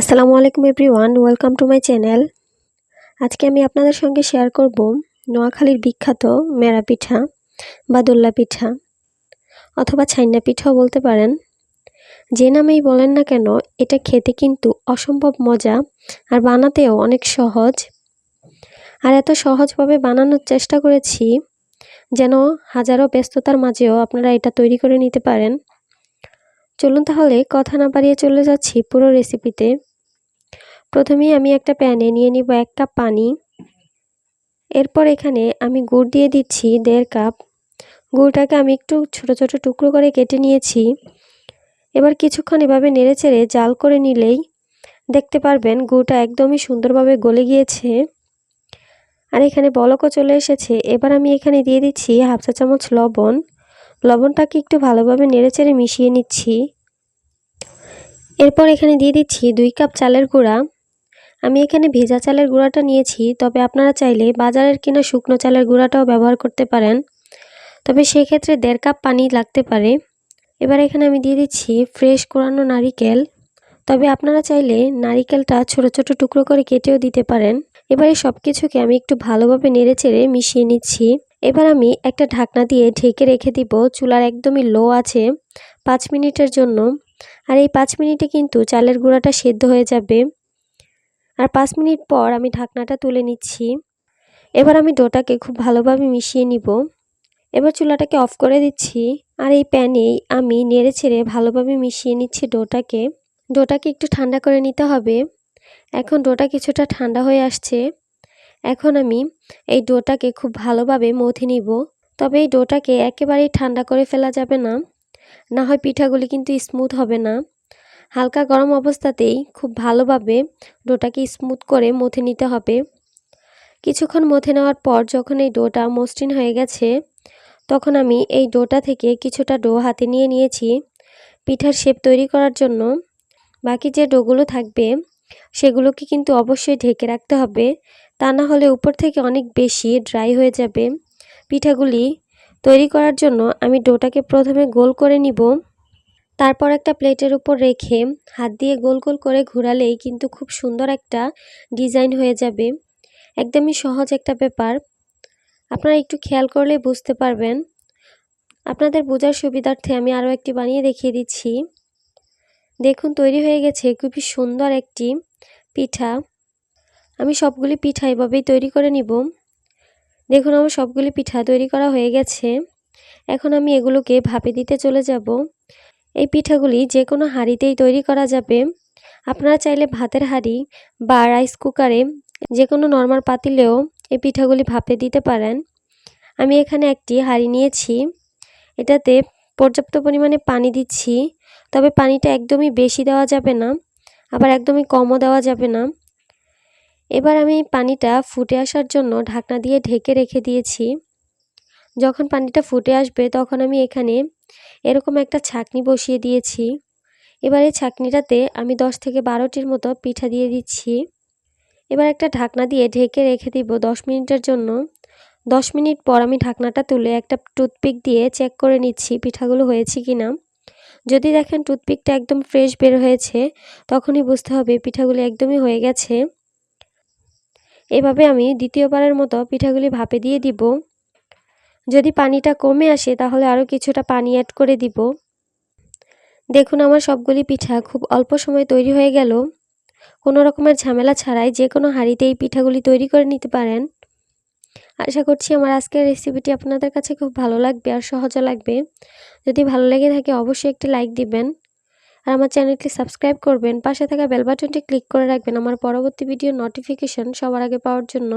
আসসালামু আলাইকুম everyone, welcome to my channel. আজকে আমি আপনাদের সঙ্গে শেয়ার করব নোয়াখালীর বিখ্যাত মেরা পিঠা বা দোল্লা পিঠা অথবা ছাইনা পিঠাও বলতে পারেন। যে নামেই বলেন না কেন, এটা খেতে কিন্তু অসম্ভব মজা আর বানাতেও অনেক সহজ। আর এত সহজভাবে বানানোর চেষ্টা করেছি যেন হাজারো ব্যস্ততার মাঝেও আপনারা এটা তৈরি করে নিতে পারেন। চলুন তাহলে কথা না বাড়িয়ে চলে যাচ্ছি পুরো রেসিপিতে। প্রথমেই আমি একটা প্যানে নিয়ে নিব 1 কাপ পানি। এরপর এখানে আমি গুড় দিয়ে দিচ্ছি 1.5 কাপ। গুড়টাকে আমি একটু ছোট ছোট টুকরো করে কেটে নিয়েছি। এবার কিছুক্ষণ এভাবে নেড়েচেড়ে জাল করে নিলেই দেখতে পারবেন গুড়টা একদমই সুন্দরভাবে গলে গিয়েছে। আর এখানে বলকও চলে এসেছে। এবার আমি এখানে দিয়ে দিচ্ছি 1/2 চা চামচ লবণ। লবণটাকে একটু ভালোভাবে নেড়েচেড়ে মিশিয়ে নিচ্ছি। এরপর এখানে দিয়ে দিচ্ছি 2 কাপ চালের গুঁড়া। আমি এখানে ভেজা চালের গুঁড়াটা নিয়েছি, তবে আপনারা চাইলে বাজারের কিনা শুকনো চালের গুঁড়াটাও ব্যবহার করতে পারেন, তবে সেক্ষেত্রে 1.5 কাপ পানি লাগতে পারে। এবার এখানে আমি দিয়ে দিচ্ছি ফ্রেশ কোরানো নারিকেল, তবে আপনারা চাইলে নারিকেলটা ছোট ছোট টুকরো করে কেটেও দিতে পারেন। এবারে সব কিছুকে আমি একটু ভালোভাবে নেড়েচেড়ে মিশিয়ে নিচ্ছি। এবার আমি একটা ঢাকনা দিয়ে ঢেকে রেখে দিব চুলার একদমই লো আছে 5 মিনিটের জন্য। আর এই 5 মিনিটে কিন্তু চালের গুঁড়াটা সেদ্ধ হয়ে যাবে। আর 5 মিনিট পর আমি ঢাকনাটা তুলে নিচ্ছি। এবার আমি ডোটাকে খুব ভালোভাবে মিশিয়ে নিব। এবার চুলাটাকে অফ করে দিচ্ছি। আর এই প্যানেই আমি নেড়েচেড়ে ভালোভাবে মিশিয়ে নিচ্ছি ডোটাকে একটু ঠান্ডা করে নিতে হবে। এখন ডোটা কিছুটা ঠান্ডা হয়ে আসছে। এখন আমি এই ডোটাকে খুব ভালোভাবে মথে নিব। তবে এই ডোটাকে একেবারেই ঠান্ডা করে ফেলা যাবে না, না হয় পিঠাগুলি কিন্তু স্মুথ হবে না। হালকা গরম অবস্থাতেই খুব ভালোভাবে ডোটাকে স্মুথ করে মথে নিতে হবে। কিছুক্ষণ মথে নেওয়ার পর যখন এই ডোটা মসৃণ হয়ে গেছে, তখন আমি এই ডোটা থেকে কিছুটা ডো হাতে নিয়ে নিয়েছি পিঠার শেপ তৈরি করার জন্য। বাকি যে ডোগুলো থাকবে সেগুলোকে কিন্তু অবশ্যই ঢেকে রাখতে হবে, তা না হলে উপর থেকে অনেক বেশি ড্রাই হয়ে যাবে। পিঠাগুলি তৈরি করার জন্য আমি ডোটাকে প্রথমে গোল করে নিব। তারপর একটা প্লেটের উপর রেখে হাত দিয়ে গোল গোল করে ঘোরালেই কিন্তু খুব সুন্দর একটা ডিজাইন হয়ে যাবে। একদমই সহজ একটা ব্যাপার, আপনারা একটু খেয়াল করলে বুঝতে পারবেন। আপনাদের বোঝার সুবিধার্থে আমি আরও একটি বানিয়ে দেখিয়ে দিচ্ছি। দেখুন তৈরি হয়ে গেছে খুবই সুন্দর একটি পিঠা। আমি সবগুলি পিঠা এভাবেই তৈরি করে নিব। দেখুন আমার সবগুলি পিঠা তৈরি করা হয়ে গেছে। এখন আমি এগুলোকে ভাপে দিতে চলে যাব। এই পিঠাগুলি যে কোনো হাঁড়িতেই তৈরি করা যাবে। আপনারা চাইলে ভাতের হাঁড়ি বা রাইস কুকারে যে কোনো নরমাল পাতিলেও এই পিঠাগুলি ভাপে দিতে পারেন। আমি এখানে একটি হাঁড়ি নিয়েছি, এটাতে পর্যাপ্ত পরিমাণে পানি দিচ্ছি, তবে পানিটা একদমই বেশি দেওয়া যাবে না, আবার একদমই কমও দেওয়া যাবে না। এবার আমি পানিটা ফুটে আসার জন্য ঢাকনা দিয়ে ঢেকে রেখে দিয়েছি। যখন পানিটা ফুটে আসবে তখন আমি এখানে এরকম একটা ছাঁকনি বসিয়ে দিয়েছি। এবার এই ছাঁকনিটাতে আমি 10 থেকে 12টির মতো পিঠা দিয়ে দিচ্ছি। এবার একটা ঢাকনা দিয়ে ঢেকে রেখে দিব 10 মিনিটের জন্য। 10 মিনিট পর আমি ঢাকনাটা তুলে একটা টুথপিক দিয়ে চেক করে নিচ্ছি পিঠাগুলো হয়েছে কিনা। যদি দেখেন টুথপিকটা একদম ফ্রেশ বের হয়েছে, তখনই বুঝতে হবে পিঠাগুলি একদমই হয়ে গেছে। এভাবে আমি দ্বিতীয়বারের মতো পিঠাগুলি ভাপে দিয়ে দিব। যদি পানিটা কমে আসে তাহলে আরও কিছুটা পানি অ্যাড করে দিব। দেখুন আমার সবগুলি পিঠা খুব অল্প সময়ে তৈরি হয়ে গেল। কোনো রকমের ঝামেলা ছাড়াই যে কোনো হাঁড়িতে এই পিঠাগুলি তৈরি করে নিতে পারেন। আশা করছি আমার আজকের রেসিপিটি আপনাদের কাছে খুব ভালো লাগবে আর সহজও লাগবে। যদি ভালো লেগে থাকে অবশ্যই একটি লাইক দিবেন আর আমার চ্যানেলটি সাবস্ক্রাইব করবেন। পাশে থাকা বেল বাটনটি ক্লিক করে রাখবেন আমার পরবর্তী ভিডিও নোটিফিকেশন সবার আগে পাওয়ার জন্য।